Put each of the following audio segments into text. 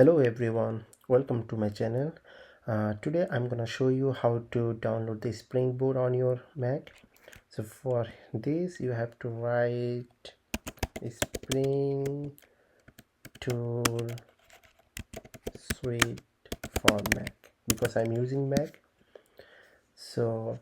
Hello everyone, welcome to my channel. Today I'm gonna show you how to download the Springboard on your Mac. So for this you have to write Spring Tool Suite for Mac because I'm using Mac. So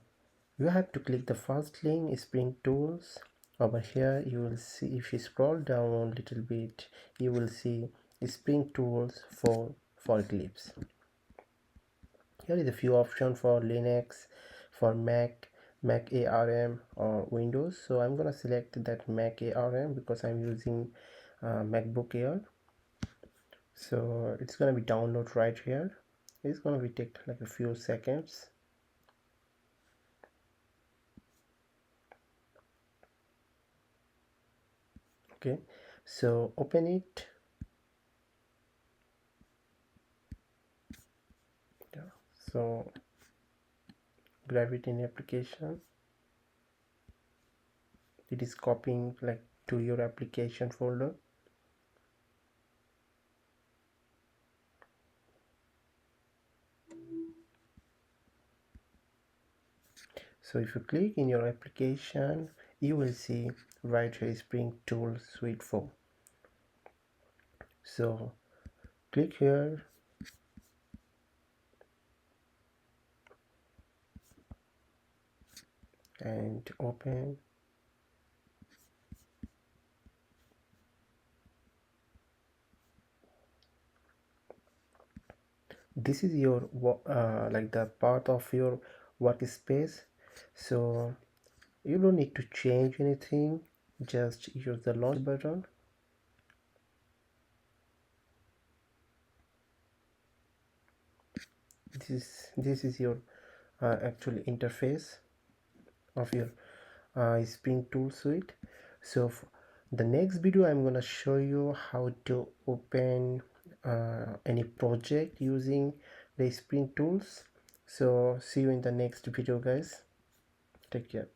you have to click the first link, Spring Tools. Over here you will see, if you scroll down a little bit, you will see Spring Tools for Eclipse. Here is a few options for Linux, for Mac ARM or Windows. So I'm gonna select that Mac ARM because I'm using MacBook Air. So it's gonna be download right here. It's gonna be take like a few seconds. Okay, so open it. Yeah. So grab it in application. It is copying like to your application folder. So if you click in your application, you will see right here Spring Tool Suite 4. So click here and open. This is your like the part of your workspace, so you don't need to change anything, just use the launch button. This is your actual interface of your Spring Tool Suite. So the next video I'm gonna show you how to open any project using the Spring Tools. So see you in the next video guys. Take care.